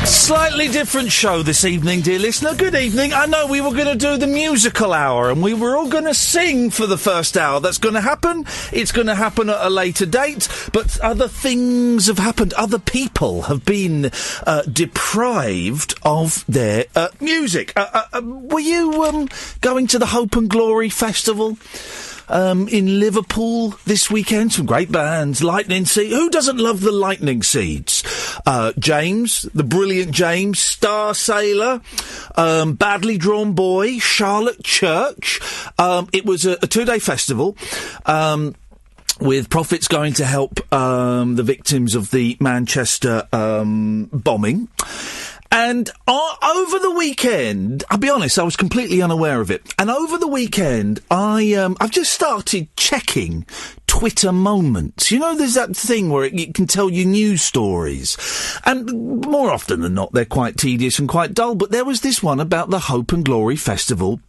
Slightly different show this evening, dear listener. Good evening. I know we were going to do the musical hour and we were all going to sing for the first hour. That's going to happen. It's going to happen at a later date. But other things have happened. Other people have been deprived of their music. Were you going to the Hope and Glory Festival? In Liverpool this weekend, some great bands. Lightning Seed. Who doesn't love the Lightning Seeds? James, the brilliant James, Star Sailor, Badly Drawn Boy, Charlotte Church. It was a 2-day festival. With profits going to help the victims of the Manchester bombing. And over the weekend, I'll be honest, I was completely unaware of it. And over the weekend, I've just started checking Twitter moments. You know, there's that thing where it can tell you news stories. And more often than not, they're quite tedious and quite dull. But there was this one about the Hope and Glory Festival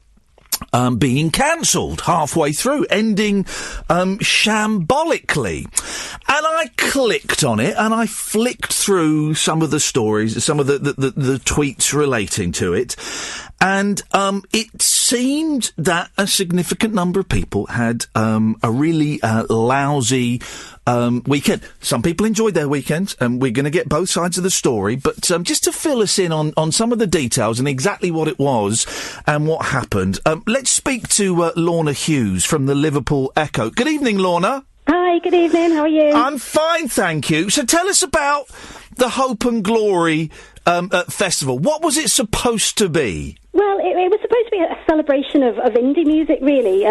being cancelled halfway through, ending shambolically. And I clicked on it and I flicked through some of the stories, some of the tweets relating to it. And it seemed that a significant number of people had a really lousy weekend. Some people enjoyed their weekends, and we're going to get both sides of the story. But just to fill us in on some of the details and exactly what it was and what happened, let's speak to Lorna Hughes from the Liverpool Echo. Good evening, Lorna. Hi, good evening. How are you? I'm fine, thank you. So tell us about the Hope and Glory Festival. What was it supposed to be? Well, it was supposed to be a celebration of indie music, really.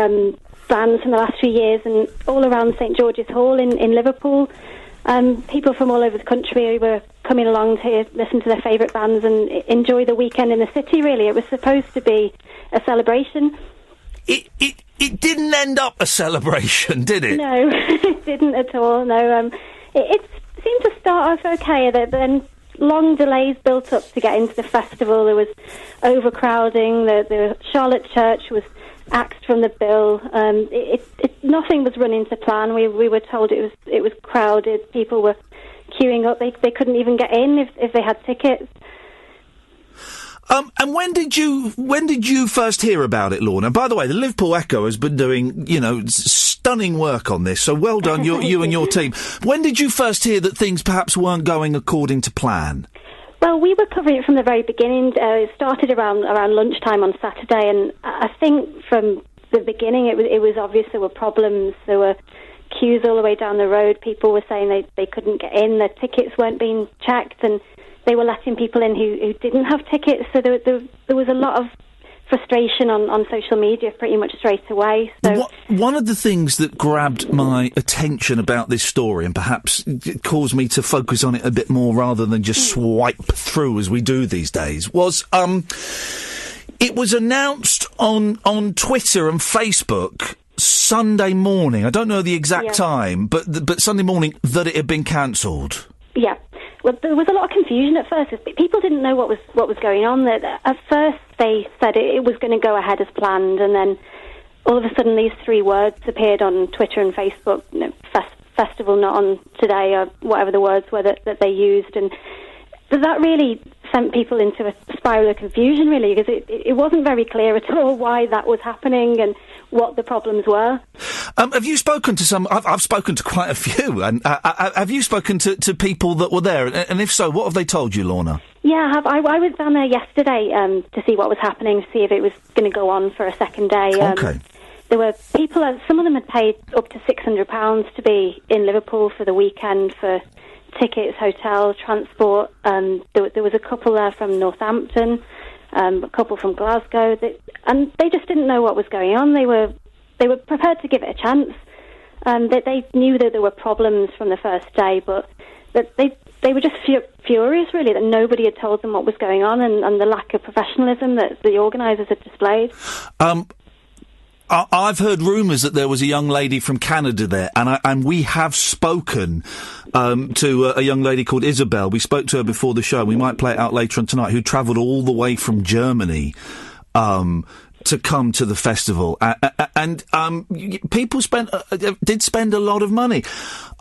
Bands from the last few years, and all around St George's Hall in Liverpool. People from all over the country were coming along to listen to their favourite bands and enjoy the weekend in the city, really. It was supposed to be a celebration. It didn't end up a celebration, did it? No, it didn't at all, no. It seemed to start off okay, then long delays built up to get into the festival. There was overcrowding, the Charlotte Church was axed from the bill. Nothing was running to plan. We were told it was crowded. People were queuing up. They couldn't even get in if they had tickets. And when did you first hear about it, Lorna? By the way, the Liverpool Echo has been doing, stunning work on this, so well done, you and your team. When did you first hear that things perhaps weren't going according to plan? Well, we were covering it from the very beginning. It started around lunchtime on Saturday, and I think from the beginning it was obvious there were problems. There were queues all the way down the road. People were saying they couldn't get in. Their tickets weren't being checked, and they were letting people in who didn't have tickets. So there was a lot of frustration on social media pretty much straight away. So one of the things that grabbed my attention about this story, and perhaps it caused me to focus on it a bit more rather than just swipe through as we do these days, was it was announced on Twitter and Facebook Sunday morning. I don't know the exact time, but Sunday morning that it had been cancelled. Yeah. Well, there was a lot of confusion at first. People didn't know what was going on. At first, they said it was going to go ahead as planned, and then all of a sudden, these 3 words appeared on Twitter and Facebook: festival not on today, or whatever the words were that they used, and that really sent people into a spiral of confusion, really, because it wasn't very clear at all why that was happening and what the problems were. Have you spoken to some? I've spoken to quite a few. And have you spoken to people that were there? And if so, what have they told you, Lorna? Yeah, I was down there yesterday to see what was happening, to see if it was going to go on for a second day. Okay. There were people, some of them had paid up to £600 to be in Liverpool for the weekend for tickets, hotel, transport. There was a couple there from Northampton, a couple from Glasgow, and they just didn't know what was going on. They were prepared to give it a chance. They knew that there were problems from the first day, but that they were just furious, really, that nobody had told them what was going on, and the lack of professionalism that the organisers had displayed. I've heard rumours that there was a young lady from Canada there, and we have spoken to a young lady called Isabel. We spoke to her before the show. We might play it out later on tonight. Who travelled all the way from Germany to come to the festival, and people did spend a lot of money.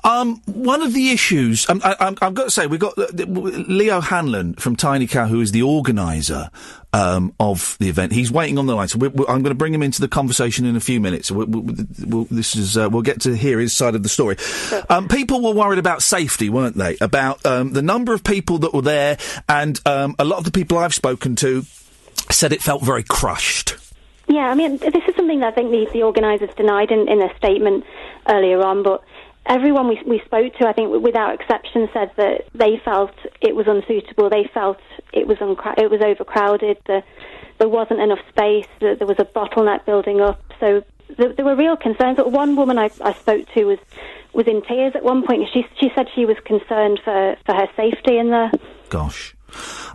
One of the issues, I've got to say, we've got Leo Hanlon from Tiny Cow, who is the organiser of the event. He's waiting on the line, so I'm going to bring him into the conversation in a few minutes. We'll get to hear his side of the story. People were worried about safety, weren't they? About the number of people that were there, and a lot of the people I've spoken to said it felt very crushed. Yeah, I mean, this is something that I think the organisers denied in a statement earlier on, but everyone we spoke to, I think, without exception, said that they felt it was unsuitable. They felt it was overcrowded. There wasn't enough space. There was a bottleneck building up. So there were real concerns. But one woman I spoke to was in tears at one point. She said she was concerned for her safety in there. Gosh.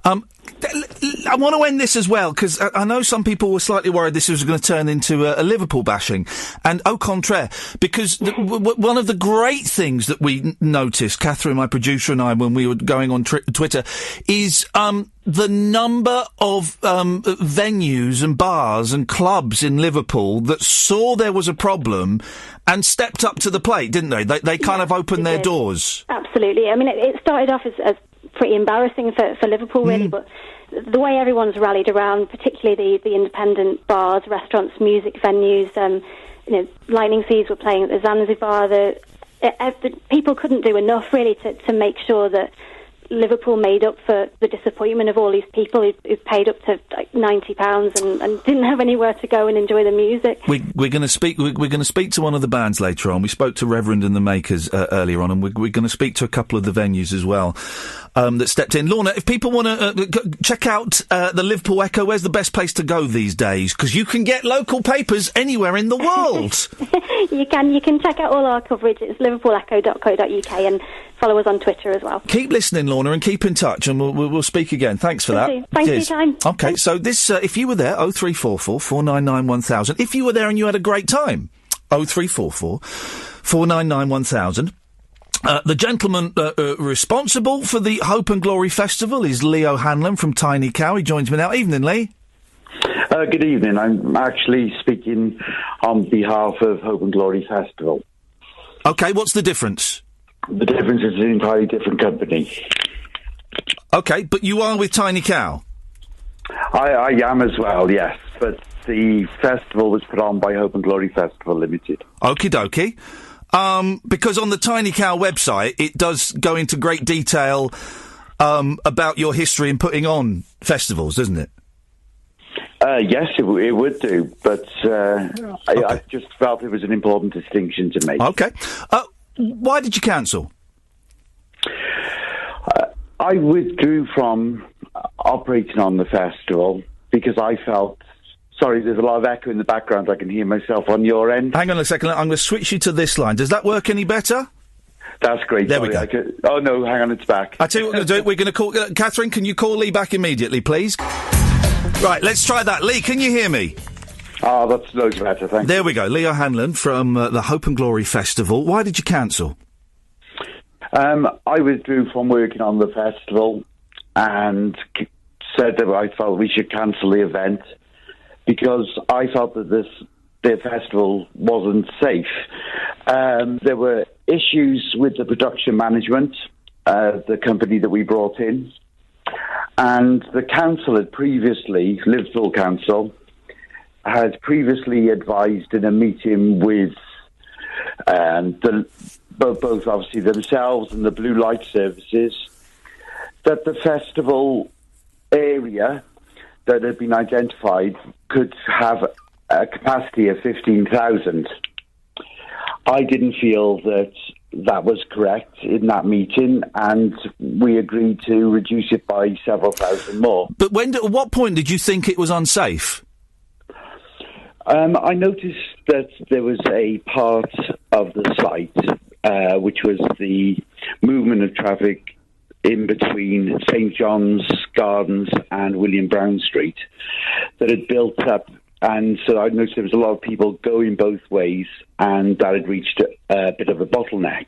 I want to end this as well, because I know some people were slightly worried this was going to turn into a Liverpool bashing, and au contraire, because one of the great things that we noticed, Catherine, my producer, and I, when we were going on Twitter, is the number of venues and bars and clubs in Liverpool that saw there was a problem and stepped up to the plate, didn't they? They kind of opened their doors. Absolutely. I mean, it started off as pretty embarrassing for Liverpool, really, but the way everyone's rallied around, particularly the independent bars, restaurants, music venues, Lightning Seeds were playing at the Zanzibar. The people couldn't do enough, really, to make sure that Liverpool made up for the disappointment of all these people who paid up to like £90 and didn't have anywhere to go and enjoy the music. We're going to speak. We're going to speak to one of the bands later on. We spoke to Reverend and the Makers earlier on, and we're going to speak to a couple of the venues as well that stepped in. Lorna, if people want to check out the Liverpool Echo, where's the best place to go these days? Because you can get local papers anywhere in the world. You can check out all our coverage. It's liverpoolecho.co.uk and follow us on Twitter as well. Keep listening, Lorna, and keep in touch, and we'll speak again. Thanks for that. Thanks for your time. Okay, so this, if you were there, 0344 499 1000. If you were there and you had a great time, 0344 499 1000. The gentleman responsible for the Hope and Glory Festival is Leo Hanlon from Tiny Cow. He joins me now. Evening, Lee. Good evening. I'm actually speaking on behalf of Hope and Glory Festival. Okay, what's the difference? The difference is an entirely different company. Okay, but you are with Tiny Cow? I am as well, yes. But the festival was put on by Hope and Glory Festival Limited. Okie dokie. Because on the Tiny Cow website, it does go into great detail about your history in putting on festivals, doesn't it? Yes, it would do, but I just felt it was an important distinction to make. Okay. Why did you cancel? I withdrew from operating on the festival because I felt... Sorry, there's a lot of echo in the background. I can hear myself on your end. Hang on a second. I'm going to switch you to this line. Does that work any better? That's great. There we go. Oh, no, hang on, it's back. I tell you what we're going to do. We're going to call... Catherine, can you call Lee back immediately, please? Right, let's try that. Lee, can you hear me? Oh, that's loads better, thanks. There we go. Leo Hanlon from the Hope and Glory Festival. Why did you cancel? I withdrew from working on the festival and said that I felt we should cancel the event because I felt that the festival wasn't safe. There were issues with the production management, the company that we brought in, and the council had previously, Liverpool Council, had previously advised in a meeting with both obviously themselves and the Blue Light Services that the festival area that had been identified could have a capacity of 15,000. I didn't feel that that was correct in that meeting, and we agreed to reduce it by several thousand more. But at what point did you think it was unsafe? I noticed that there was a part of the site, which was the movement of traffic in between St John's Gardens and William Brown Street, that had built up. And so I noticed there was a lot of people going both ways, and that had reached a bit of a bottleneck.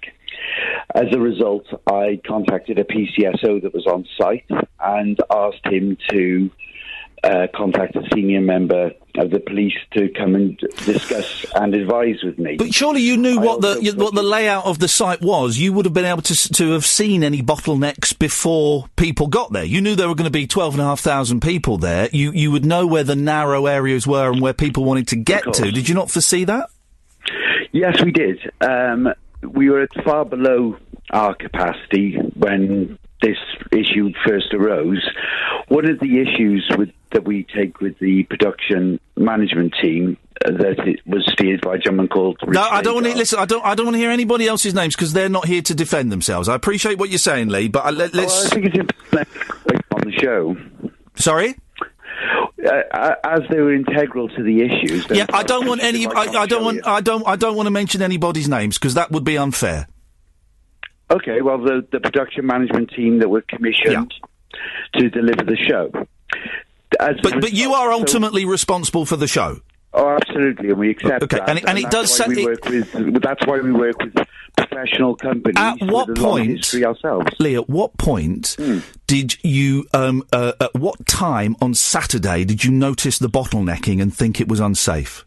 As a result, I contacted a PCSO that was on site and asked him to contact a senior member of the police to come and discuss and advise with me. But surely you knew what the layout of the site was. You would have been able to have seen any bottlenecks before people got there. You knew there were going to be 12,500 people there. You would know where the narrow areas were and where people wanted to get to. Did you not foresee that? Yes, we did. We were at far below our capacity when this issue first arose. One of the issues that we take with the production management team that it was steered by a gentleman called Richard. No, I don't want to listen. I don't want to hear anybody else's names because they're not here to defend themselves. I appreciate what you're saying, Lee, but let's. Well, I think it's important on the show. Sorry. As they were integral to the issues. Yeah, I don't want any. I don't want to mention anybody's names because that would be unfair. Okay, well, the production management team that were commissioned to deliver the show. But you are ultimately responsible for the show. Oh, absolutely, and we accept that. And it does. That's why we work with professional companies. At what point, Lee? At what point did you? At what time on Saturday did you notice the bottlenecking and think it was unsafe?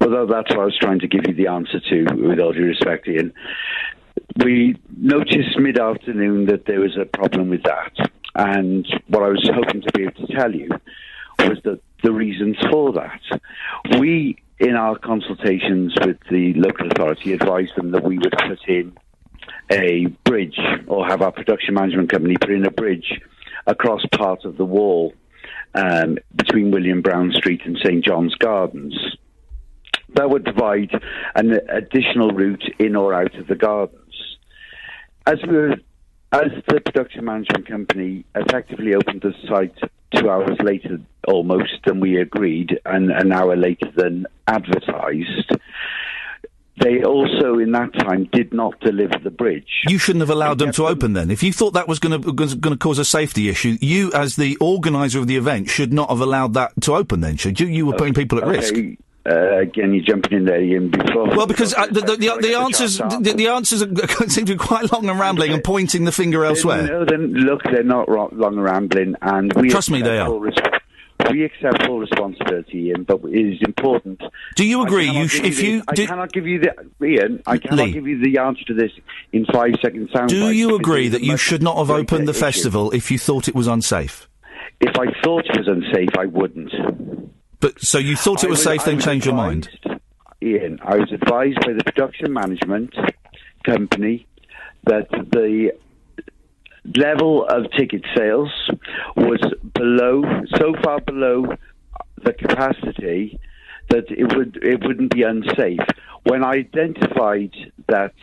Well, that's what I was trying to give you the answer to. With all due respect, Ian, we noticed mid-afternoon that there was a problem with that, and what I was hoping to be able to tell you was that the reasons for that. We, in our consultations with the local authority, advised them that we would put in a bridge, or have our production management company put in a bridge across part of the wall between William Brown Street and St John's Gardens. That would provide an additional route in or out of the gardens. As the production management company effectively opened the site 2 hours later, almost, than we agreed, and an hour later than advertised, they also, in that time, did not deliver the bridge. You shouldn't have allowed them to open then. If you thought that was going to cause a safety issue, you, as the organiser of the event, should not have allowed that to open then, should you? You were putting people at risk. Again, you're jumping in there, Ian, before... Well, because the answers seem to be quite long and rambling and pointing the finger elsewhere. No, look, they're not long and rambling, and we... Trust me, they are. We accept full responsibility, Ian, but it is important... Do you agree? I cannot give you the answer to this in 5 seconds. Do you agree that you should not have opened the festival if you thought it was unsafe? If I thought it was unsafe, I wouldn't. But so you thought it was safe, then changed your mind? Ian, I was advised by the production management company that the level of ticket sales was so far below the capacity that it wouldn't be unsafe. When I identified that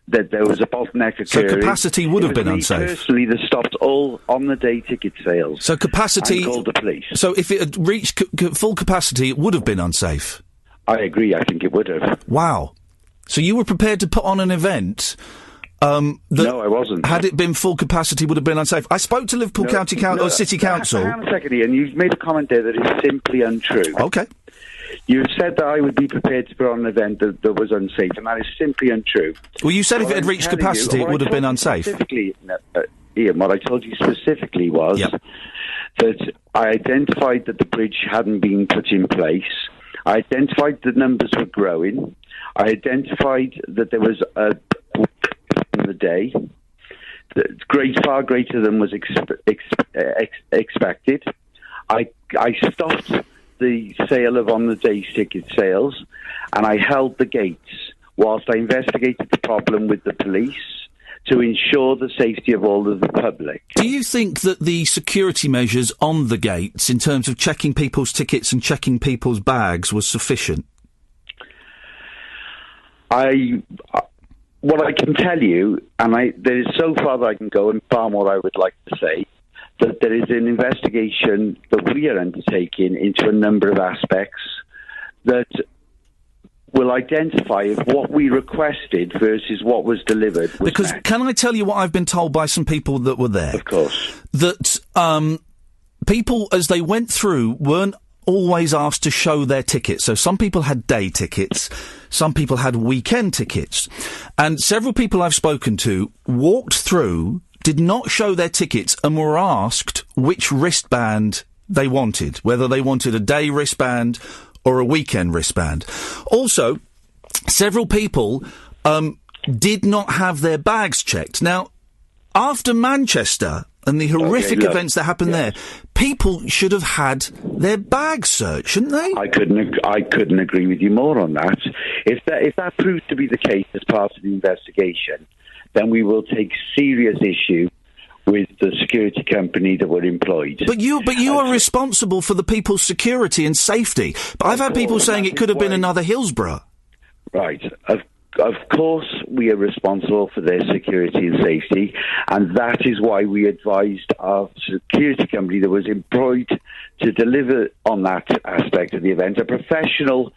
there was a bottleneck occurring... So capacity would have been unsafe? Personally, that stopped all on-the-day ticket sales. So capacity... And called the police. So if it had reached full capacity, it would have been unsafe? I agree, I think it would have. Wow. So you were prepared to put on an event... no, I wasn't. Had it been full capacity, would have been unsafe. I spoke to Liverpool County Council, or City Council... Hang on a second, Ian. You've made a comment there that is simply untrue. OK. You've said that I would be prepared to put on an event that was unsafe, and that is simply untrue. Well, you said if it had reached capacity, it would have been unsafe. Ian, what I told you specifically was that I identified that the bridge hadn't been put in place. I identified the numbers were growing. I identified that there was a in the day far greater than was expected. I stopped the sale of on-the-day ticket sales, and I held the gates whilst I investigated the problem with the police to ensure the safety of all of the public. Do you think that the security measures on the gates, in terms of checking people's tickets and checking people's bags, was sufficient? What I can tell you, and there is so far that I can go and far more I would like to say, that there is an investigation that we are undertaking into a number of aspects that will identify if what we requested versus what was delivered was Because met. Can I tell you what I've been told by some people that were there? Of course. That people, as they went through, weren't always asked to show their tickets. So some people had day tickets, some people had weekend tickets. And several people I've spoken to walked through, did not show their tickets, and were asked which wristband they wanted, whether they wanted a day wristband or a weekend wristband. Also, several people did not have their bags checked. Now, after Manchester and the horrific events that happened there, people should have had their bags searched, shouldn't they? I couldn't agree with you more on that. If that proves to be the case as part of the investigation, then we will take serious issue with the security company that were employed. But you are responsible for the people's security and safety. But I've had people saying it could have been another Hillsborough. Right. Of course, we are responsible for their security and safety, and that is why we advised our security company that was employed to deliver on that aspect of the event, a professional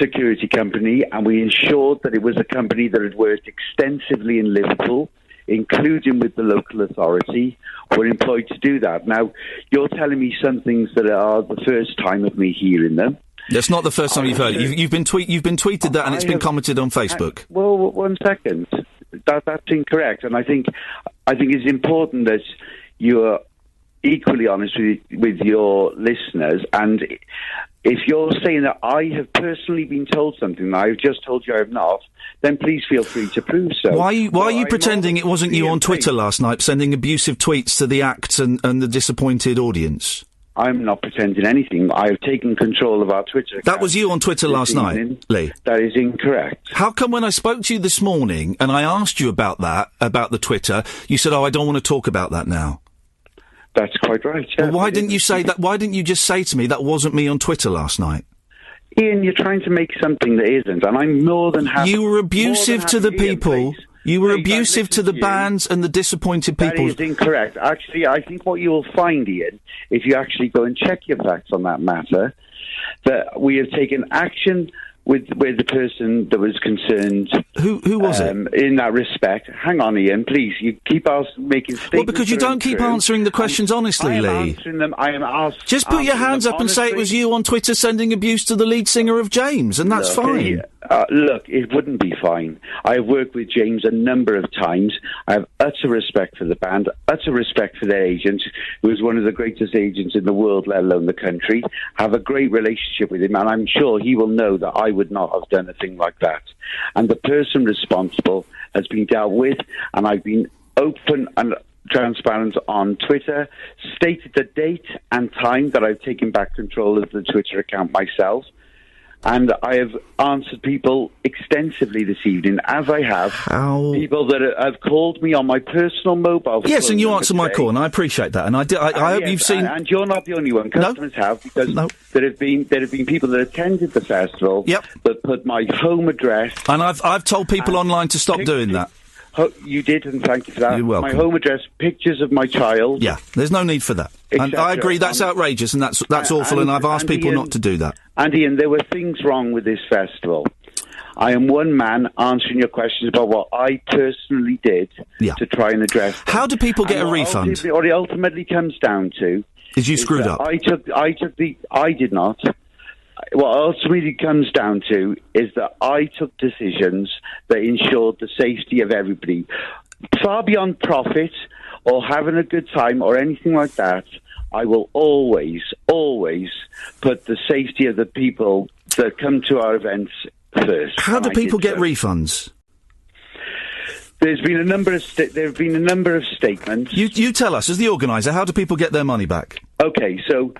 security company, and we ensured that it was a company that had worked extensively in Liverpool, including with the local authority, were employed to do that. Now, you're telling me some things that are the first time of me hearing them. That's not the first time you've heard it. You've been tweeted that, and it's been commented on Facebook. Well, 1 second. That's incorrect, and I think it's important that you are equally honest with your listeners. And if you're saying that I have personally been told something that I've just told you I have not, then please feel free to prove so. Why are you pretending it wasn't you on Twitter last night, sending abusive tweets to the ACT and the disappointed audience? I'm not pretending anything. I've taken control of our Twitter account. That was you on Twitter last night, Lee? That is incorrect. How come when I spoke to you this morning and I asked you about the Twitter, you said, I don't want to talk about that now? That's quite right, yeah. Well, why didn't you say that? Why didn't you just say to me that wasn't me on Twitter last night? Iain, you're trying to make something that isn't, and I'm more than happy... You were abusive to the people... Please. You were abusive to the bands and the disappointed people. That is incorrect. Actually, I think what you will find, Iain, if you actually go and check your facts on that matter, that we have taken action with the person that was concerned. Who was it? In that respect. Hang on, Iain, please. You keep making statements. Well, because you don't keep answering the questions honestly, Lee. I am answering them. I am asked. Just put your hands up and say it was you on Twitter sending abuse to the lead singer of James, and that's fine. Look, it wouldn't be fine. I have worked with James a number of times. I have utter respect for the band, utter respect for their agent, who is one of the greatest agents in the world, let alone the country. I have a great relationship with him, and I'm sure he will know that I would not have done a thing like that. And the person responsible has been dealt with, and I've been open and transparent on Twitter, stated the date and time that I've taken back control of the Twitter account myself. And I have answered people extensively this evening, as I have people that have called me on my personal mobile phone. Yes, and you answered my call, and I appreciate that. And I hope you've seen. And you're not the only one. Customers have, because there have been people that attended the festival that put my home address. And I've told people online to stop doing that. You did, and thank you for that. You're welcome. My home address, pictures of my child. Yeah, there's no need for that. And I agree, that's outrageous, and that's awful, and I've asked people not to do that. And Iain, there were things wrong with this festival. I am one man answering your questions about what I personally did to try and address them. How do people get a refund? What it ultimately comes down to is you screwed up. I did not. What ultimately comes down to is that I took decisions that ensured the safety of everybody. Far beyond profit or having a good time or anything like that, I will always, always put the safety of the people that come to our events first. How do people get refunds? There have been a number of statements. You tell us, as the organiser, how do people get their money back? Okay, so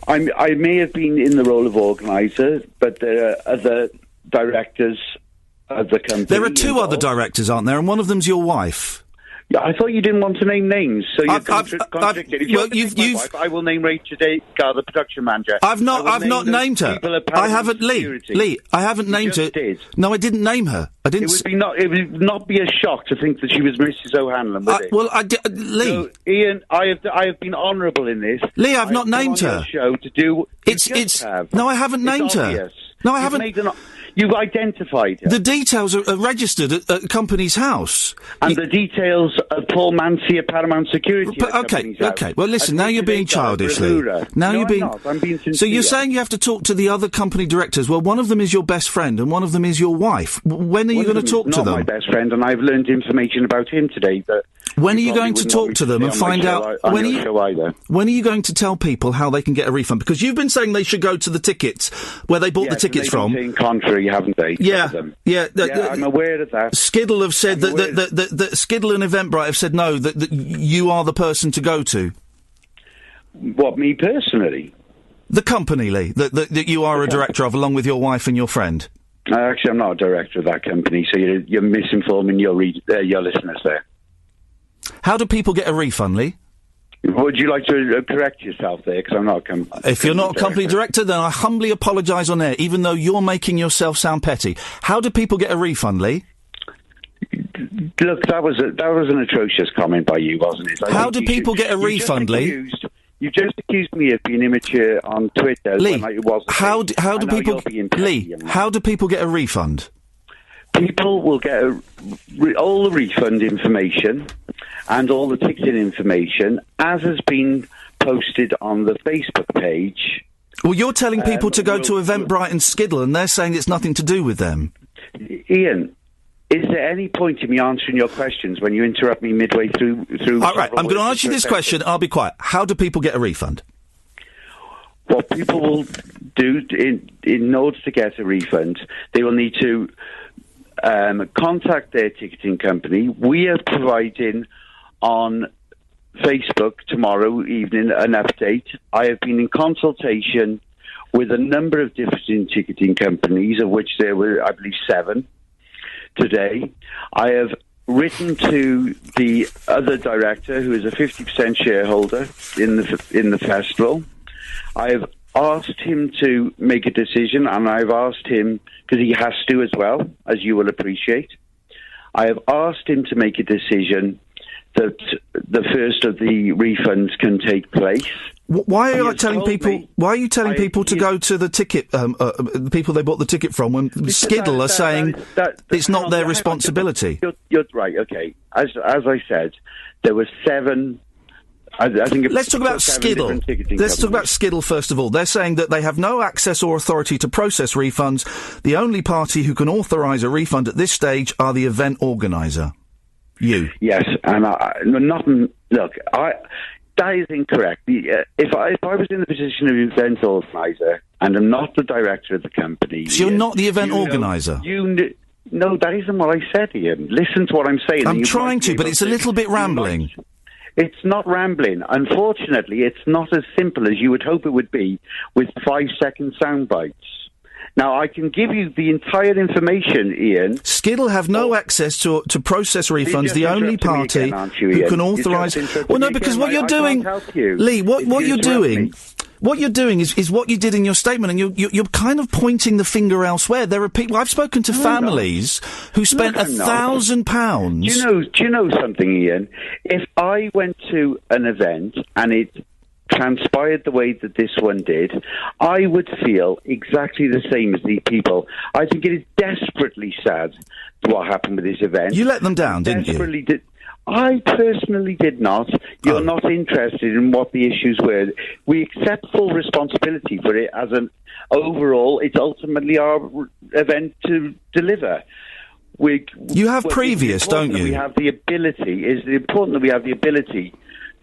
I may have been in the role of organiser, but there are other directors of the company. There are two other directors, aren't there? And one of them's your wife. Yeah, I thought you didn't want to name names, so you're contradicted. If you want to my wife, I will name Rachel Gar, the production manager. I've not named her. I haven't, Lee. I haven't named her. Did. No, I didn't name her. I didn't. It would not be a shock to think that she was Mrs. O'Hanlon, would it? Well, Lee. So, Iain, I have been honourable in this. Lee, I've not named her. Show to do. No, I haven't named her. No, I haven't. You've identified her. The details are registered at the company's house. And the details of Paul Mancy at Paramount Security Okay. Well, listen, now you're being childish, Lee. I'm being sincere. So you're saying you have to talk to the other company directors. Well, one of them is your best friend and one of them is your wife. When are you going to talk to them? Not my best friend, and I've learned information about him today. When are you going to talk to them and find out... When are you going to tell people how they can get a refund? Because you've been saying they should go to the tickets, where they bought the tickets from. Yes, contrary, haven't they? Yeah, I'm aware of that. Skiddle have said that Skiddle and Eventbrite have said no, that you are the person to go to. What, me personally? The company, Lee, that you are a director of, along with your wife and your friend. Actually, I'm not a director of that company, so you're misinforming your listeners there. How do people get a refund, Lee? Would you like to correct yourself there? Because I'm not a company. If you're not a company director, then I humbly apologise on air, even though you're making yourself sound petty. How do people get a refund, Lee? Look, that was an atrocious comment by you, wasn't it? How do people get a refund, Lee? You just accused me of being immature on Twitter. Lee, when it wasn't. How do people... Lee, how do people get a refund? People will get all the refund information and all the ticketing information, as has been posted on the Facebook page. Well, you're telling people to go to Eventbrite and Skiddle, and they're saying it's nothing to do with them. Ian, is there any point in me answering your questions when you interrupt me midway through? All right, I'm going to ask you this question. I'll be quiet. How do people get a refund? What people will do in order to get a refund, they will need to contact their ticketing company. We are providing on Facebook tomorrow evening an update. I have been in consultation with a number of different ticketing companies, of which there were, I believe, 7 today. I have written to the other director, who is a 50% shareholder in the festival. I have asked him to make a decision, and I've asked him, because he has to as well, as you will appreciate, I have asked him to make a decision that the first of the refunds can take place. Why are you telling people? Why are you telling people to go to the ticket? The people they bought the ticket from, when Skiddle are saying it's not their responsibility. You're right. Okay, as I said, there were 7. I think let's talk about Skiddle. Let's talk about Skiddle first of all. They're saying that they have no access or authority to process refunds. The only party who can authorise a refund at this stage are the event organiser. You. Yes, and that is incorrect. If I was in the position of event organiser and I'm not the director of the company... So you're not the event organiser? No, that isn't what I said, Ian. Listen to what I'm saying. I'm trying to, but it's a little bit rambling. It's not rambling. Unfortunately, it's not as simple as you would hope it would be with 5-second sound bites. Now, I can give you the entire information, Ian. Skiddle have no access to process refunds. The only party who can authorise... Well, no, because what you're doing... Lee, what you're doing... What you're doing is what you did in your statement, and you're kind of pointing the finger elsewhere. There are people... I've spoken to families who spent £1,000... Do you know something, Ian? If I went to an event and it transpired the way that this one did, I would feel exactly the same as these people. I think it is desperately sad what happened with this event. You let them down, didn't you? I personally did not. You're not interested in what the issues were. We accept full responsibility for it as an overall. It's ultimately our event to deliver. You have previous, don't you? We have the ability. It's important that we have the ability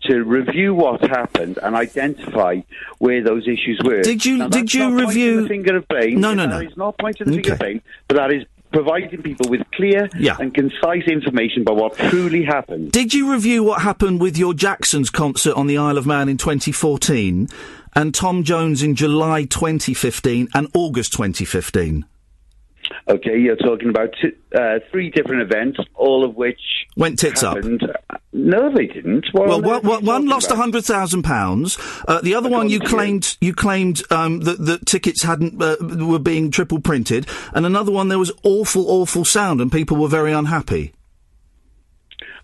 to review what happened and identify where those issues were. Did you review? The finger of blame. No. That is not pointing the finger of blame, but that is providing people with clear and concise information about what truly happened. Did you review what happened with your Jacksons concert on the Isle of Man in 2014 and Tom Jones in July 2015 and August 2015? Okay, you're talking about 3 different events, all of which went tits happened. up. No, they didn't. One lost £100,000. The other one you claimed that tickets were being triple printed, and another one there was awful sound and people were very unhappy.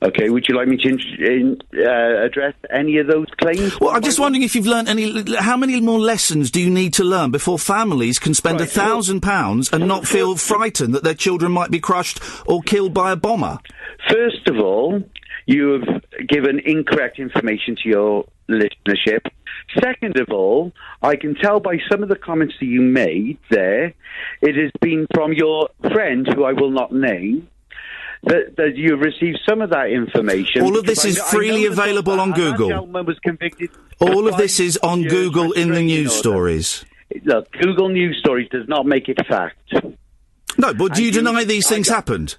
Okay, would you like me to address any of those claims? Well, I'm just wondering if you've learned how many more lessons do you need to learn before families can spend £1,000 and not feel frightened that their children might be crushed or killed by a bomber? First of all, you have given incorrect information to your listenership. Second of all, I can tell by some of the comments that you made there, it has been from your friend, who I will not name, that you received some of that information. All of this is freely available on Google. That gentleman was convicted. All of this is on Google in the news stories. Look, Google News Stories does not make it fact. No, but do you deny these things happened?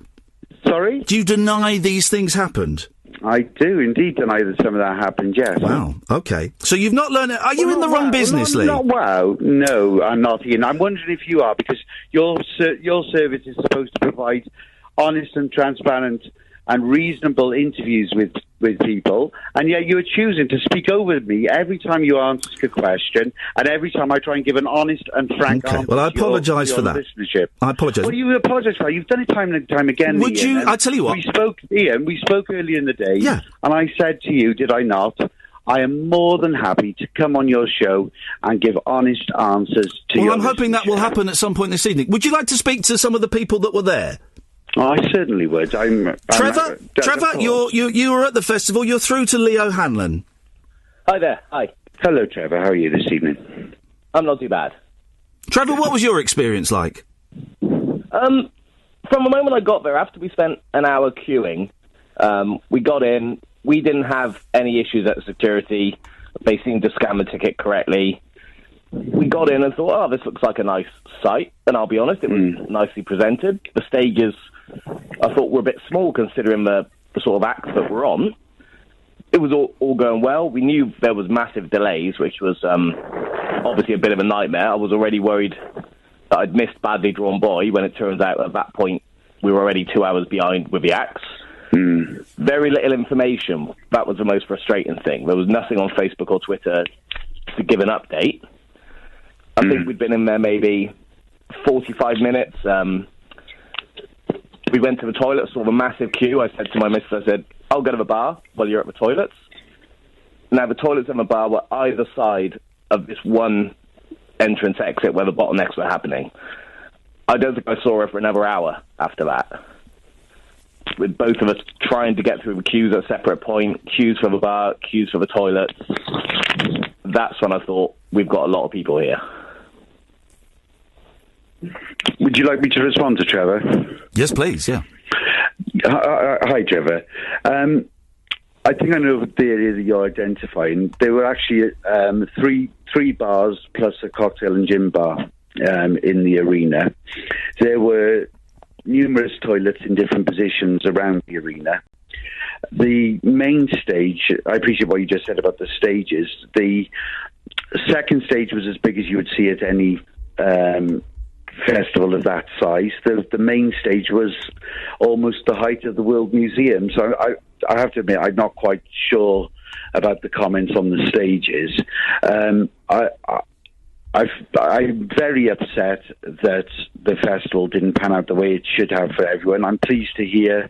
Sorry? Do you deny these things happened? I do indeed deny that some of that happened, yes. Wow, OK. So you've not learned... Are you in the wrong business, Lee? No, I'm not, Ian. I'm wondering if you are, because your service is supposed to provide honest and transparent and reasonable interviews with people, and yet you're choosing to speak over me every time you ask a question, and every time I try and give an honest and frank answer. Well, I apologise for that. Listenership. I apologise. Well, you apologise for that. You've done it time and time again. Would Ian, you? I tell you what. We spoke earlier in the day. Yeah. And I said to you, did I not? I am more than happy to come on your show and give honest answers to you. Well, I'm hoping that will happen at some point this evening. Would you like to speak to some of the people that were there? Oh, I certainly would. Trevor, you were at the festival. You're through to Leo Hanlon. Hi there. Hi. Hello, Trevor. How are you this evening? I'm not too bad. Trevor, what was your experience like? From the moment I got there, after we spent an hour queuing, we got in. We didn't have any issues at security. They seemed to scan the ticket correctly. We got in and thought, oh, this looks like a nice site. And I'll be honest, it was nicely presented. The stages, I thought, were a bit small considering the sort of acts that were on. It was all going well. We knew there was massive delays, which was obviously a bit of a nightmare. I was already worried that I'd missed Badly Drawn Boy when it turns out at that point we were already 2 hours behind with the acts. Very little information. That was the most frustrating thing. There was nothing on Facebook or Twitter to give an update. I think we'd been in there maybe 45 minutes. We went to the toilet, saw the massive queue. I said to my missus, I said, I'll go to the bar while you're at the toilets. Now, the toilets and the bar were either side of this one entrance exit where the bottlenecks were happening. I don't think I saw her for another hour after that, with both of us trying to get through the queues at a separate point, queues for the bar, queues for the toilets. That's when I thought, we've got a lot of people here. Would you like me to respond to Trevor? Yes, please, yeah. Hi, Trevor. I think I know the area that you're identifying. There were actually three bars plus a cocktail and gin bar in the arena. There were numerous toilets in different positions around the arena. The main stage, I appreciate what you just said about the stages. The second stage was as big as you would see at any festival of that size. The main stage was almost the height of the World Museum. So I have to admit, I'm not quite sure about the comments on the stages. I'm very upset that the festival didn't pan out the way it should have for everyone. I'm pleased to hear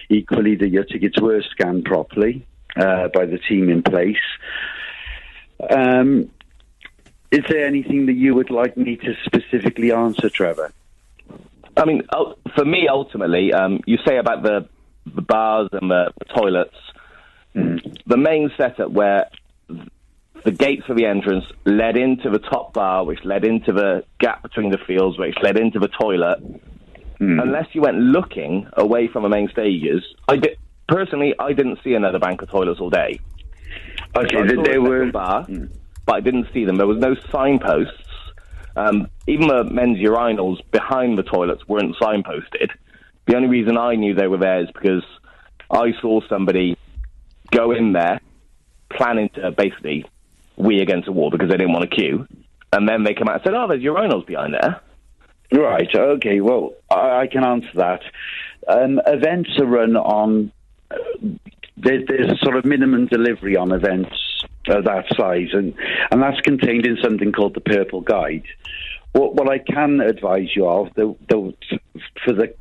equally that your tickets were scanned properly by the team in place. Is there anything that you would like me to specifically answer, Trevor? I mean, for me, ultimately, you say about the bars and the toilets. The main setup where the gates for the entrance led into the top bar, which led into the gap between the fields, which led into the toilet. Unless you went looking away from the main stages, personally, I didn't see another bank of toilets all day. Okay, there were... bar, but I didn't see them. There was no signposts. Even the men's urinals behind the toilets weren't signposted. The only reason I knew they were there is because I saw somebody go in there planning to basically wee against the wall because they didn't want to queue. And then they come out and said, oh, there's urinals behind there. Right, okay, well, I can answer that. Events are run on... There's a sort of minimum delivery on events of that size, and that's contained in something called the Purple Guide. What I can advise you of, for the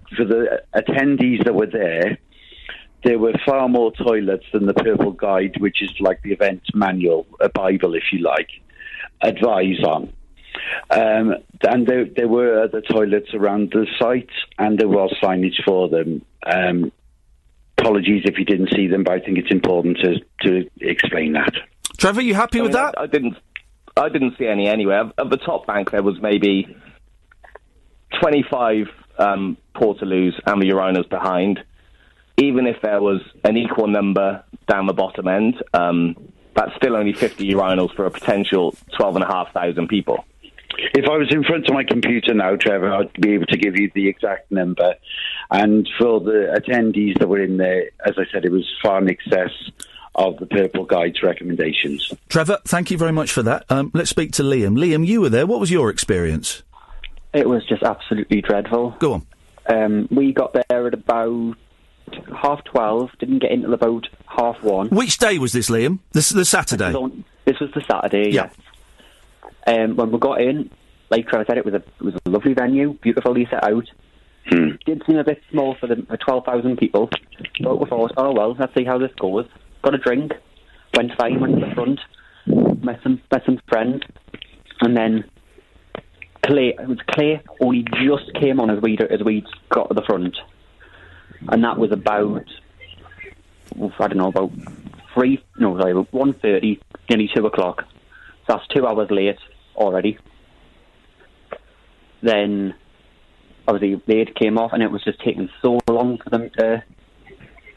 attendees that were there were far more toilets than the Purple Guide, which is like the event manual, a Bible, if you like, advise on. And there were other toilets around the site, and there was signage for them. Apologies if you didn't see them, but I think it's important to explain that. Trevor, you happy with that? I didn't see any anywhere. At the top bank, there was maybe 25 portaloos and the urinals behind. even if there was an equal number down the bottom end, that's still only 50 urinals for a potential 12,500 people. If I was in front of my computer now, Trevor, I'd be able to give you the exact number. And for the attendees that were in there, as I said, it was far in excess of the Purple Guide's recommendations. Trevor, thank you very much for that. Let's speak to Liam. Liam, you were there. What was your experience? It was just absolutely dreadful. Go on. We got there at about 12:30, didn't get in till about 1:30. Which day was this, Liam? The Saturday? This was the Saturday, yeah. When we got in, like Trevor said, it was a lovely venue, beautifully set out. Did seem a bit small for 12,000 people, but we thought, oh well, let's see how this goes. Got a drink, went fine, went to the front, met some friends, and then Clay only just came on as we got to the front, and that was about 1:30, nearly 2 o'clock. So that's 2 hours late already. Then obviously the aid came off, and it was just taking so long for them to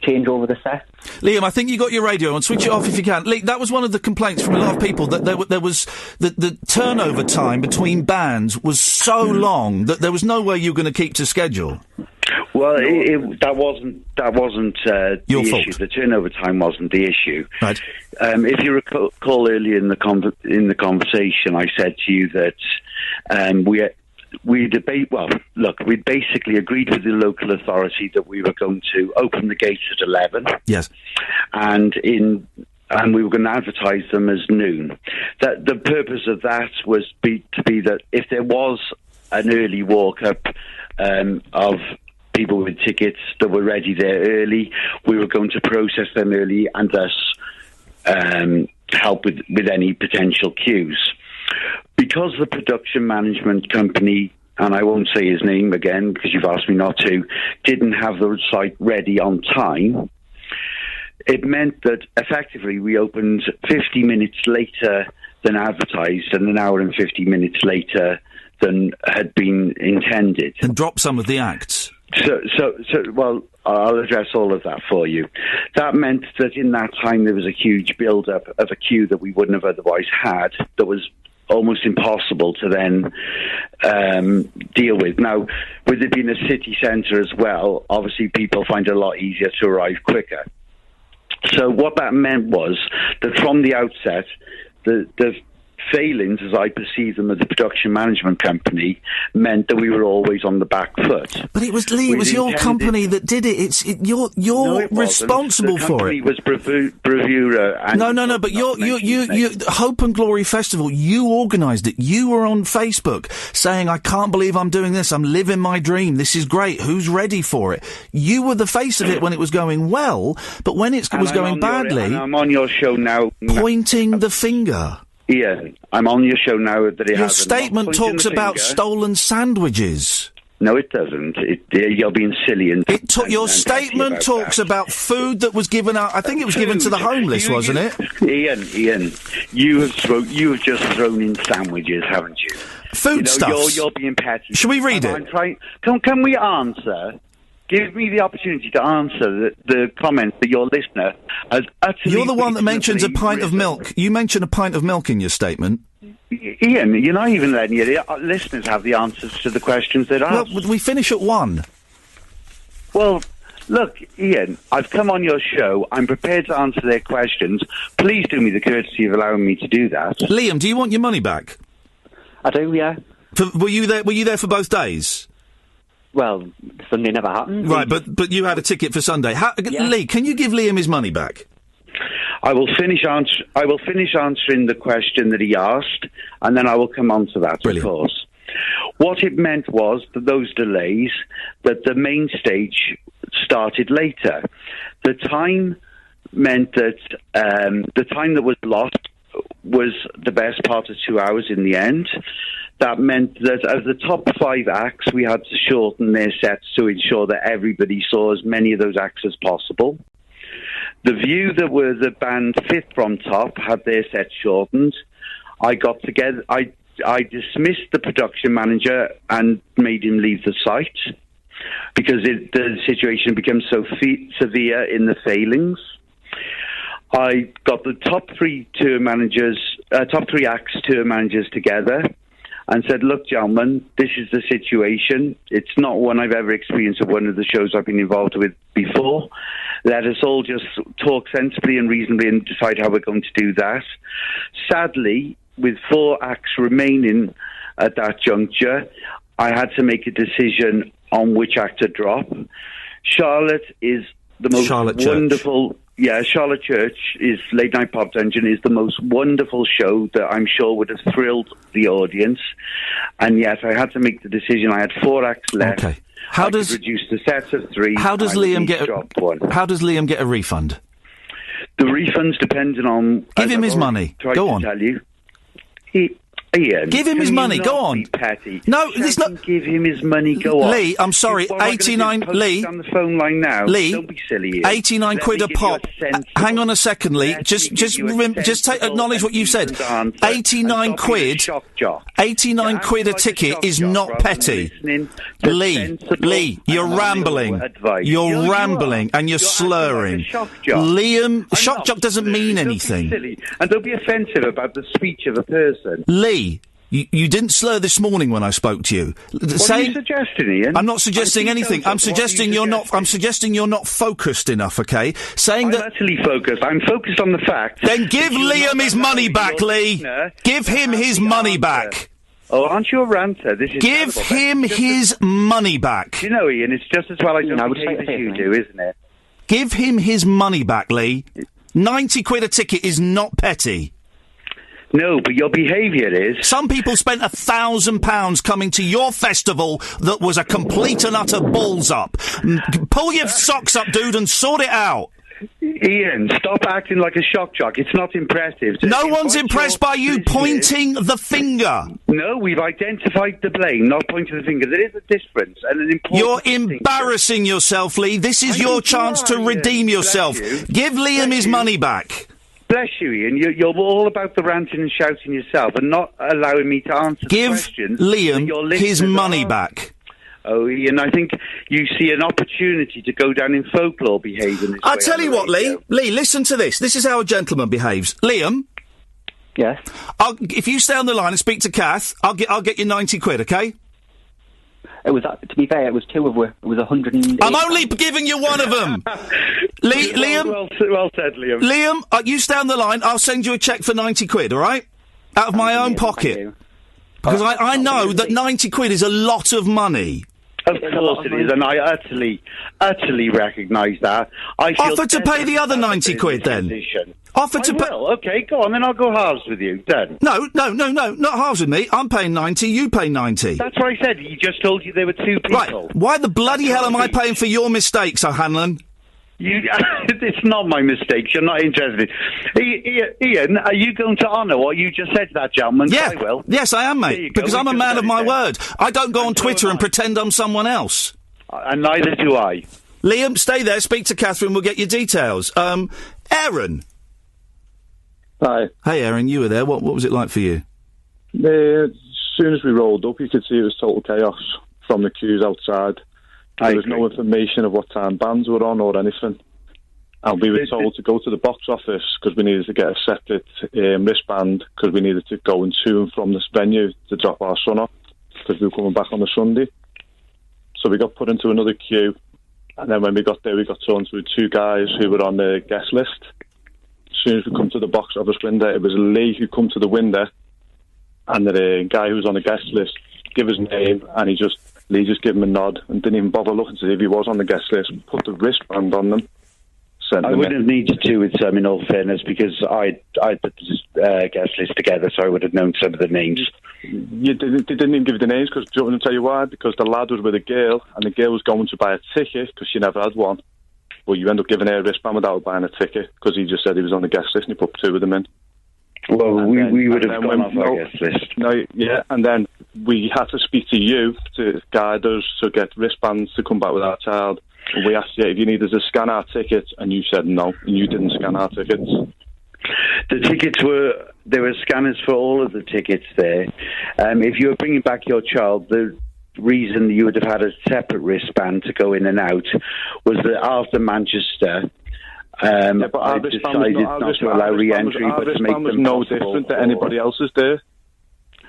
change over the set. Liam, I think you got your radio on. Switch it off if you can. That was one of the complaints from a lot of people, that there was the turnover time between bands was so long that there was no way you were going to keep to schedule. Well, that wasn't your the fault. issue. The turnover time wasn't the issue. Right. If you recall earlier in the conversation, I said to you that we basically agreed with the local authority that we were going to open the gates at 11. Yes. And we were going to advertise them as noon. That the purpose of that was to be that if there was an early walk-up of people with tickets that were ready there early, we were going to process them early and thus help with any potential queues. Because the production management company, and I won't say his name again because you've asked me not to, didn't have the site ready on time, it meant that effectively we opened 50 minutes later than advertised and an hour and 50 minutes later than had been intended. And dropped some of the acts. Well, I'll address all of that for you. That meant that in that time there was a huge build-up of a queue that we wouldn't have otherwise had, that was almost impossible to then deal with. Now, with it being a city centre as well, obviously people find it a lot easier to arrive quicker. So what that meant was that from the outset, the failings, as I perceive them, of the production management company meant that we were always on the back foot. But it was Lee. It was your company that did it. You're responsible for it. The company was Bravura. No. But you Hope and Glory Festival. You organised it. You were on Facebook saying, "I can't believe I'm doing this. I'm living my dream. This is great. Who's ready for it?" You were the face of it when it was going well, but when it was going badly, I'm on your show now, pointing the finger. Ian, I'm on your show now that it has. Your statement talks about stolen sandwiches. No, it doesn't. You're being silly. Your statement talks about food that was given out. I think it was given to the homeless, wasn't it? Ian, you have just thrown in sandwiches, haven't you? Foodstuffs. You're being petty. Shall we read it? Can we answer? Give me the opportunity to answer the comment that your listener has utterly... You're the one that mentions a pint of milk. You mention a pint of milk in your statement. Ian, you're not even letting your listeners have the answers to the questions they're asked. Well, we finish at 1. Well, look, Ian, I've come on your show. I'm prepared to answer their questions. Please do me the courtesy of allowing me to do that. Liam, do you want your money back? I do, yeah. Were you there for both days? Well, Sunday never happened. Right, but you had a ticket for Sunday. Yeah. Lee, can you give Liam his money back? I will finish answering the question that he asked, and then I will come on to that, Brilliant. Of course. What it meant was that those delays, that the main stage started later. The time meant that the time that was lost was the best part of 2 hours in the end. That meant that of the top 5 acts, we had to shorten their sets to ensure that everybody saw as many of those acts as possible. The View that were the band 5th from top had their sets shortened. I dismissed the production manager and made him leave the site. because the situation becomes so severe in the failings. I got the top three acts tour managers together and said, look, gentlemen, this is the situation. It's not one I've ever experienced at one of the shows I've been involved with before. Let us all just talk sensibly and reasonably and decide how we're going to do that. Sadly, with 4 acts remaining at that juncture, I had to make a decision on which act to drop. Charlotte is the most wonderful... Yeah, Charlotte Church is Late Night Pop Dungeon is the most wonderful show that I'm sure would have thrilled the audience, and yet I had to make the decision. I had 4 acts left. Okay. I could reduce the sets of 3. How does Liam get a refund? The refund's dependent on. Give him his money. Go on. Tell you. Iain, give him his money. Go on. Petty. No, it's not. Give him his money. Go on. Lee, I'm sorry. 89. Lee, on the phone line now. Lee, don't be silly. Iain. 89 quid a pop. Hang on a second, Lee. Just acknowledge what you said. 89 quid. 89 quid a ticket is not petty. Lee, you're rambling. You're rambling and you're slurring. Liam, shock jock doesn't mean anything. And don't be offensive about the speech of a person. Lee, you didn't slur this morning when I spoke to you. What are you suggesting, Iain? I'm not suggesting anything. I'm suggesting you're not focused enough. Okay, I'm utterly focused. I'm focused on the fact. Then give Liam his money back, Lee. Give him his money back. Oh, aren't you a ranter? This is give him his money back. You know, Iain, it's just as well I don't behave as you do, isn't it? Give him his money back, Lee. 90 quid a ticket is not petty. No, but your behaviour is. Some people spent £1,000 coming to your festival that was a complete and utter balls up. Pull your socks up, dude, and sort it out. Iain, stop acting like a shock jock. It's not impressive. No one's impressed by you pointing the finger. No, we've identified the blame, not pointing the finger. There is a difference and an important. You're embarrassing yourself, Lee. This is your chance to redeem yourself. Give Liam his money back. Bless you, Iain. You're all about the ranting and shouting yourself and not allowing me to answer questions. Give Liam his money back. Oh, Iain, I think you see an opportunity to go down in folklore behaving this I'll tell you what, Lee. Lee, listen to this. This is how a gentleman behaves. Liam? Yes? If you stay on the line and speak to Kath, I'll get you 90 quid, OK? It was, to be fair, it was 2 of them. It was 100. I'm only giving you one of them. Liam. Well said, Liam. Liam, you stay on the line. I'll send you a cheque for 90 quid. All right, out of my own pocket, because I know that 90 quid is a lot of money. Of course it is, and I utterly recognise that. Offer to pay the other 90 quid then. Offer to pay. Okay, go on, then I'll go halves with you, then. No, not halves with me. I'm paying 90, you pay 90. That's what I said. He just told you there were 2 people. Right, why the bloody hell am I paying for your mistakes, O'Hanlon? It's not my mistakes. You're not interested. Iain, are you going to honour what you just said to that gentleman? Yeah. I will. Yes, I am, mate. Because I'm a man of my word. I don't go on Twitter and pretend I'm someone else. And neither do I. Liam, stay there. Speak to Catherine. We'll get your details. Aaron. Hi. Hey, Aaron. You were there. What was it like for you? As soon as we rolled up, you could see it was total chaos from the queues outside. There was no information of what time bands were on or anything. And we were told to go to the box office because we needed to get a separate wristband because we needed to go to and from this venue to drop our son off because we were coming back on the Sunday. So we got put into another queue. And then when we got there, we got shown to 2 guys who were on the guest list. As soon as we come to the box office window, it was Lee who come to the window. And the guy who was on the guest list gave his name and Lee just gave him a nod and didn't even bother looking to see if he was on the guest list. Put the wristband on them. I wouldn't have needed to, with some, in all fairness, because I put the guest list together, so I would have known some of the names. They didn't even give you the names, because do you want me to tell you why? Because the lad was with a girl, and the girl was going to buy a ticket, because she never had one. But you end up giving her a wristband without buying a ticket, because he just said he was on the guest list, and he put 2 of them in. Well, we would have gone off our guest list. No, yeah, and then we had to speak to you to guide us to get wristbands to come back with our child. And we asked you if you needed to scan our tickets, and you said no, and you didn't scan our tickets. The tickets there were scanners for all of the tickets there. If you were bringing back your child, reason you would have had a separate wristband to go in and out was that after Manchester, I decided not to allow re-entry, but to make them no different than anybody else's there.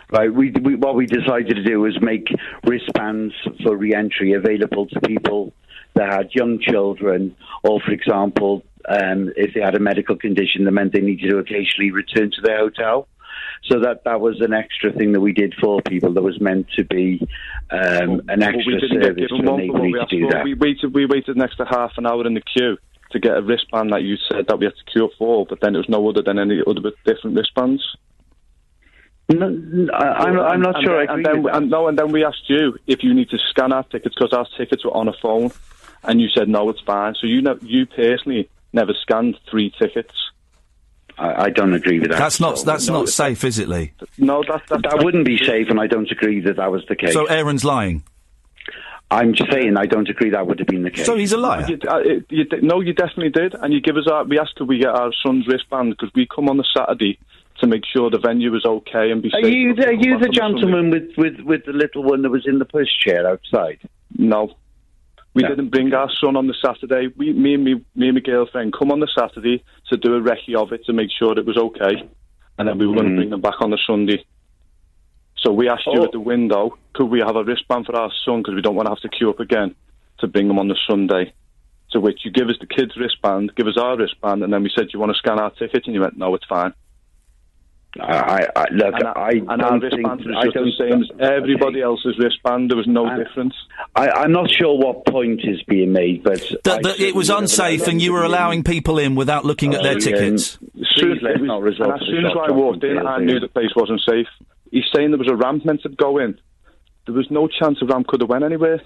Right, what we decided to do was make wristbands for re-entry available to people that had young children, or, for example, if they had a medical condition that meant they needed to occasionally return to their hotel. So that was an extra thing that we did for people that was meant to be an extra service to enable you to do that. We waited an extra half an hour in the queue to get a wristband that you said that we had to queue up for, but then it was no other than any other different wristbands. No, I'm not sure. And then we asked you if you need to scan our tickets because our tickets were on a phone, and you said no, it's fine. So you personally never scanned 3 tickets. I don't agree with that. That's not safe, is it, Lee? No, that wouldn't be safe, and I don't agree that was the case. So Aaron's lying. I'm just saying I don't agree that would have been the case. So he's a liar. No, you definitely did, and you give us we asked could we get our son's wristband because we come on the Saturday to make sure the venue was okay and be safe. Are you the gentleman with the little one that was in the pushchair outside? No. We didn't bring our son on the Saturday. Me and my girlfriend come on the Saturday to do a recce of it to make sure it was okay, and then we were going to bring them back on the Sunday. So we asked you at the window, could we have a wristband for our son because we don't want to have to queue up again to bring them on the Sunday. To which you give us the kids' wristband, give us our wristband, and then we said, you want to scan our tickets? And you went, no, it's fine. I don't think the same as everybody else's wristband. There was no difference. I'm not sure what point is being made, but it was unsafe, and you were allowing people in without looking at their tickets. As soon as I walked in, I knew the place wasn't safe. He's saying there was a ramp meant to go in. There was no chance a ramp could have went anywhere.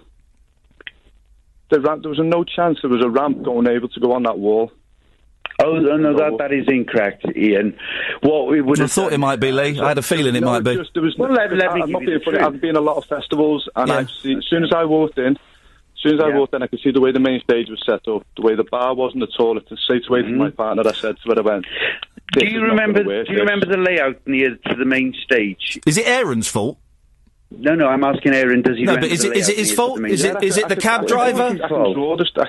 There was no chance there was a ramp able to go on that wall. Oh, no, that is incorrect, Ian. What we would have thought it might be, Lee. I had a feeling it might be. I've been a lot of festivals, and as soon as I walked in, I could see the way the main stage was set up, the way the bar wasn't at all. To say to my partner, I said to her, I went, do you remember the layout near to the main stage? Is it Aaron's fault? No, I'm asking Aaron, does he... No, but is it his fault? Is it the cab driver? I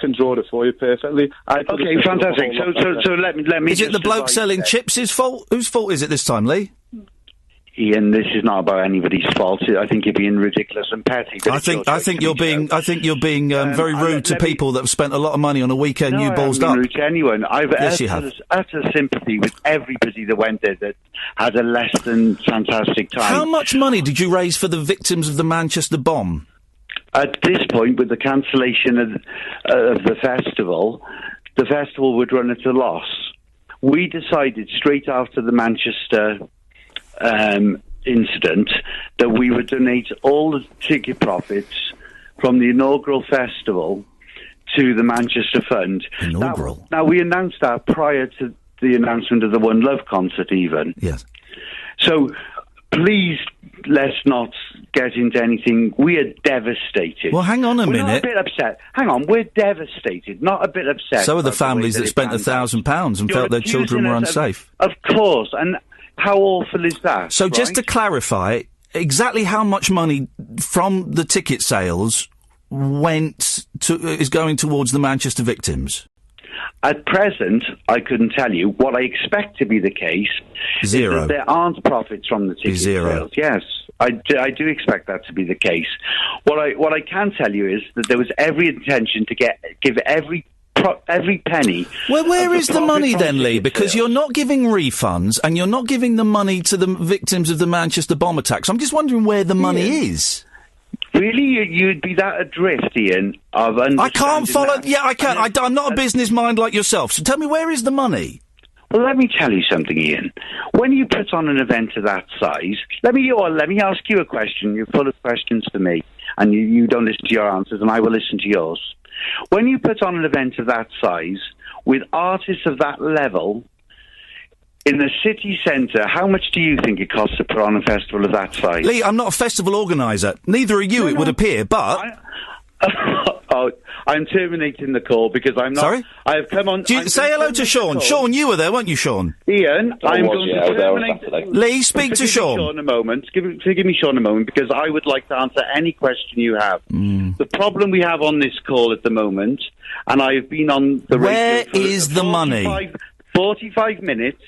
can draw it for you perfectly. Okay, fantastic. So let me... Is it the bloke selling chips' fault? Whose fault is it this time, Lee? Ian, this is not about anybody's fault. I think you're being ridiculous and petty. I think you're being very rude to people that have spent a lot of money on a weekend. You ballsed up. Rude to anyone. I've utter sympathy with everybody that went there that had a less than fantastic time. How much money did you raise for the victims of the Manchester bomb? At this point, with the cancellation of the festival would run at a loss. We decided straight after the Manchester incident that we would donate all the ticket profits from the inaugural festival to the Manchester Fund. Inaugural? Now we announced that prior to the announcement of the One Love concert even. Yes. So please let's not get into anything. We are devastated. Well, hang on a minute. We're not a bit upset. Hang on, we're devastated, not a bit upset. So are the families that spent £1,000 and felt their children were unsafe. Of course, and how awful is that? So just to clarify, exactly how much money from the ticket sales is going towards the Manchester victims? At present, I couldn't tell you. What I expect to be the case Zero. is that there aren't profits from the ticket Zero. sales. Yes, I do expect that to be the case. What I can tell you is that there was every intention to give every penny. Well, where is the money then, Lee? Because you're not giving refunds and you're not giving the money to the victims of the Manchester bomb attacks. I'm just wondering where the money is. Really? You'd be that adrift, Ian, of understanding I can't follow... that? Yeah, I can't. I'm not a business mind like yourself, so tell me, where is the money? Well, let me tell you something, Ian. When you put on an event of that size... Let me ask you a question. You're full of questions for me, and you don't listen to your answers, and I will listen to yours. When you put on an event of that size, with artists of that level, in the city centre, how much do you think it costs to put on a festival of that size? Lee, I'm not a festival organiser. Neither are you, it would appear, but... Oh, I'm terminating the call because I'm not... Sorry? I have come on... Say hello to Sean. Sean, you were there, weren't you, Sean? Iain, I'm going to terminate... Lee, speak to Sean. Sean a moment. Give me Sean a moment, because I would like to answer any question you have. The problem we have on this call at the moment, and I've been on the radio... Where is the money? 45 minutes...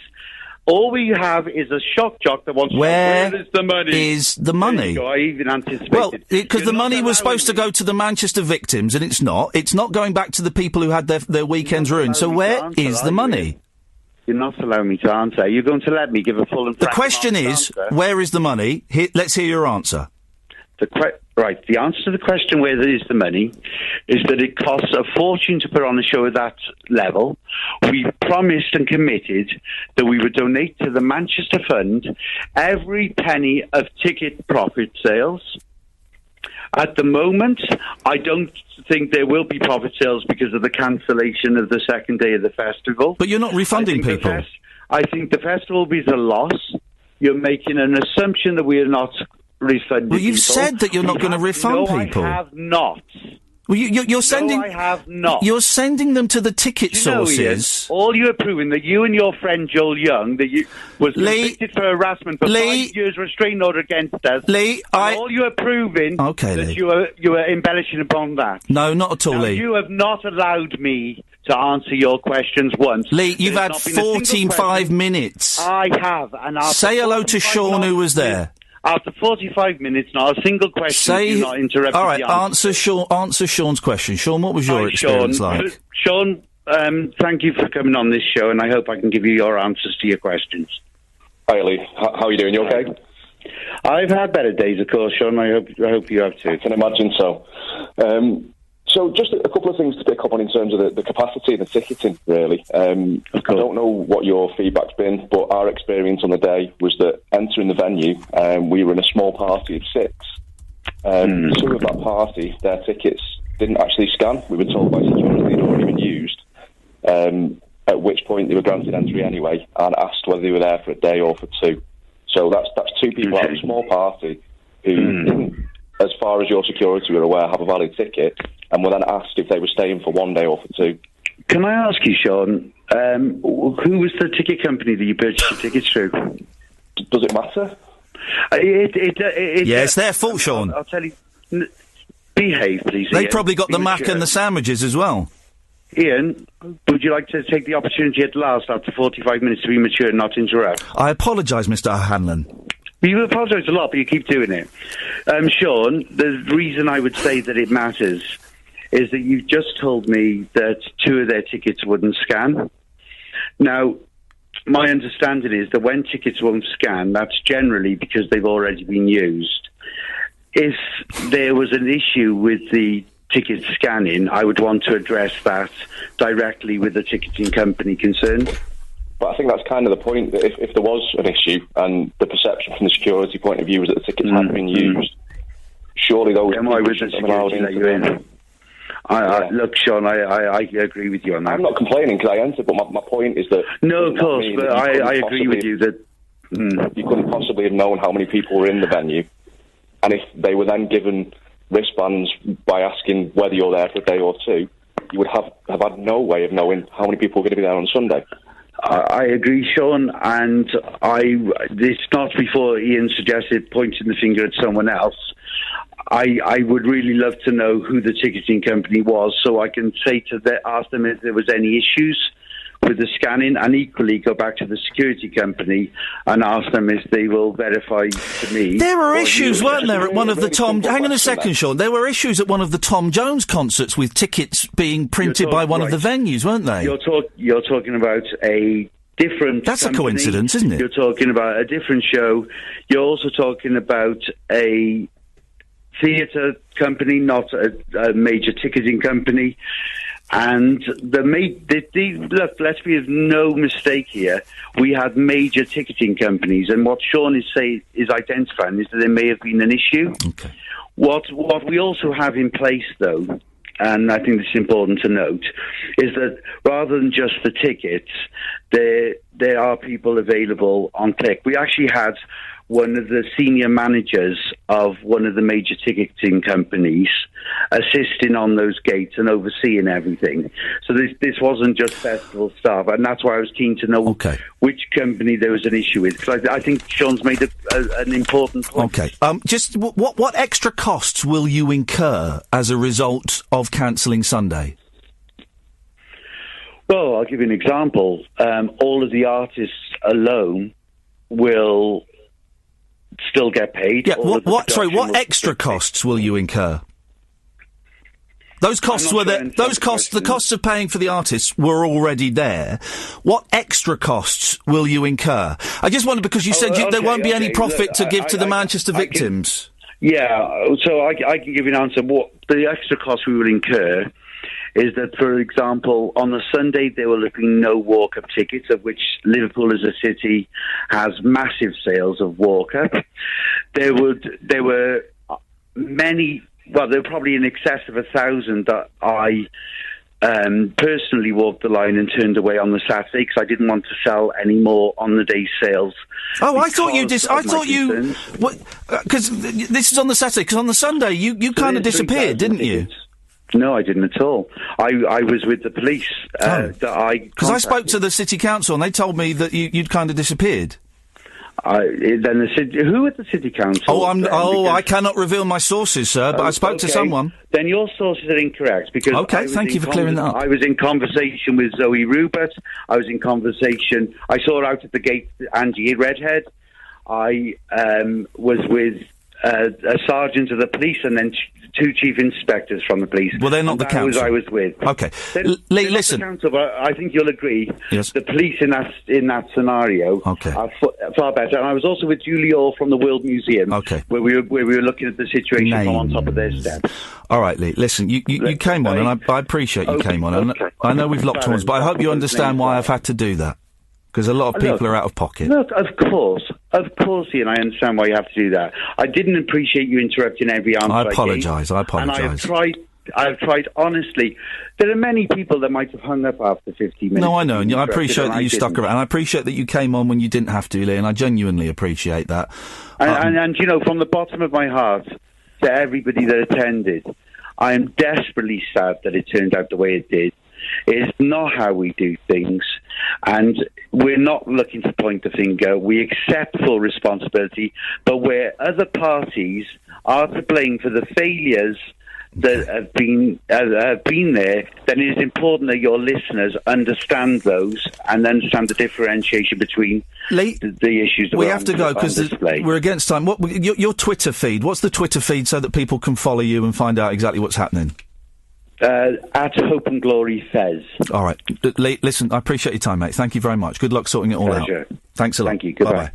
All we have is a shock jock that wants where to know where is the money. Is the money? I even anticipated. Well, because the money was supposed to go to the Manchester victims, and it's not. It's not going back to the people who had their weekends ruined. So where is the money? You're not allowing me to answer. You're going to let me give a full and The question is, where is the money? Let's hear your answer. Right, the answer to the question, where is the money, is that it costs a fortune to put on a show at that level. We promised and committed that we would donate to the Manchester Fund every penny of ticket profit sales. At the moment, I don't think there will be profit sales because of the cancellation of the second day of the festival. But you're not refunding people. I think the festival will be a loss. You're making an assumption that we are not refunding Well, you've people. said that you're not going to refund people. No, I have not. Well, you're sending... No, I have not. You're sending them to the ticket sources. Iain, all you're proving that you and your friend Joel Young, that you was convicted for harassment for 5 years restraining order against us. All you are proving that you are embellishing upon that. No, not at all, now, Lee. You have not allowed me to answer your questions once. Lee, you've had 45 minutes. I have. And say hello to Sean, who was there. After 45 minutes, not a single question. Do not interrupt. All right, answer Sean's question. Sean, what was your experience like? Sean, thank you for coming on this show, and I hope I can give you your answers to your questions. Hi, Lee. How are you doing? You okay? I've had better days, of course, Sean. I hope you have too. I can imagine so. So just a couple of things to pick up on in terms of the capacity and the ticketing, really. I don't know what your feedback's been, but our experience on the day was that entering the venue, we were in a small party of 6. 2 of that party, their tickets didn't actually scan. We were told by security they'd already been used, at which point they were granted entry anyway and asked whether they were there for a day or for 2. So that's 2 people out of a small party who didn't, as far as your security were aware, have a valid ticket, and were then asked if they were staying for 1 day or for 2. Can I ask you, Sean, who was the ticket company that you purchased your tickets through? Does it matter? Yeah, it's their fault, Sean. I'll tell you. Behave, please. They Iain. probably got the mac and the sandwiches as well. Iain, would you like to take the opportunity at last, after 45 minutes, to be mature and not interrupt? I apologise, Mr. Hanlon. You apologise a lot, but you keep doing it. Sean, the reason I would say that it matters is that you've just told me that 2 of their tickets wouldn't scan. Now, my understanding is that when tickets won't scan, that's generally because they've already been used. If there was an issue with the ticket scanning, I would want to address that directly with the ticketing company concerned. But I think that's kind of the point, that if there was an issue and the perception from the security point of view was that the tickets hadn't been used, surely those people shouldn't have allowed in. Look, Sean, I agree with you on that. I'm not complaining because I entered, but my point is that... No, of course, but I agree with you that... You couldn't possibly have known how many people were in the venue, and if they were then given wristbands by asking whether you're there for a day or 2, you would have had no way of knowing how many people were going to be there on Sunday. I agree, Sean, and it's not before Iain suggested pointing the finger at someone else. I would really love to know who the ticketing company was, so I can ask them if there was any issues with the scanning, and equally go back to the security company and ask them if they will verify to me. There were issues, weren't there, at one of the Tom... Hang on a second, Sean. There were issues at one of the Tom Jones concerts with tickets being printed by one of the venues, weren't they? You're talking about a different... That's a coincidence, isn't it? You're talking about a different show. You're also talking about a theatre company, not a major ticketing company. And look, let's be no mistake here. We had major ticketing companies, and what Sean is identifying is that there may have been an issue. Okay. What we also have in place, though, and I think this is important to note, is that rather than just the tickets, there are people available on click. We actually had one of the senior managers of one of the major ticketing companies assisting on those gates and overseeing everything. So this wasn't just festival staff, and that's why I was keen to know which company there was an issue with, because I think Sean's made an important point. Okay. Just what extra costs will you incur as a result of cancelling Sunday? Well, I'll give you an example. All of the artists alone will still get paid. Yeah. What extra costs will you incur? Those costs were there. The costs of paying for the artists were already there. What extra costs will you incur? I just wondered, because you said there won't be any profit to give to the Manchester victims. So I can give you an answer. What the extra costs we will incur is that, for example, on the Sunday there will be no walk-up tickets, of which Liverpool as a city has massive sales of walk-up. There were many. Well, there were probably in excess of 1,000 that I personally walked the line and turned away on the Saturday, because I didn't want to sell any more on the day's sales. Oh, I thought you did. I thought you, because this is on the Saturday. Because on the Sunday you kind of disappeared, didn't you? No, I didn't at all. I was with the police. Because I spoke to the city council and they told me that you'd kind of disappeared. Who at the city council? I cannot reveal my sources, sir, but I spoke to someone. Then your sources are incorrect, because thank you for clearing that up. I was in conversation with Zoe Rupert. I was in conversation. I saw her out at the gate, Angie Redhead. I was with a sergeant of the police, and then two chief inspectors from the police. Well, they're not the council. I was with. Okay, Lee, listen. The council, but I think you'll agree. Yes. The police in that scenario are far better. And I was also with Julie Orr from the World Museum. Okay. Where we were looking at the situation from on top of their steps. All right, Lee. Listen, you came on, and I appreciate you came on. And I know we've locked horns, but I hope you understand why I've had to do that. Because a lot of people are out of pocket. Look, of course, Ian, I understand why you have to do that. I didn't appreciate you interrupting every answer I apologise. And I've tried, honestly. There are many people that might have hung up after 50 minutes. No, I know, and I appreciate that you stuck around. And I appreciate that you came on when you didn't have to, Lee, and I genuinely appreciate that. And you know, from the bottom of my heart, to everybody that attended, I am desperately sad that it turned out the way it did. It's not how we do things, and we're not looking to point the finger. We accept full responsibility, but where other parties are to blame for the failures that have been there, then it is important that your listeners understand those and understand the differentiation between Lee, the issues that we have to go because we're against time. Your Twitter feed? What's the Twitter feed so that people can follow you and find out exactly what's happening? At Hope and Glory Fez. All right. Lee, listen, I appreciate your time, mate. Thank you very much. Good luck sorting it all out. Thanks a lot. Thank you. Goodbye. Bye-bye.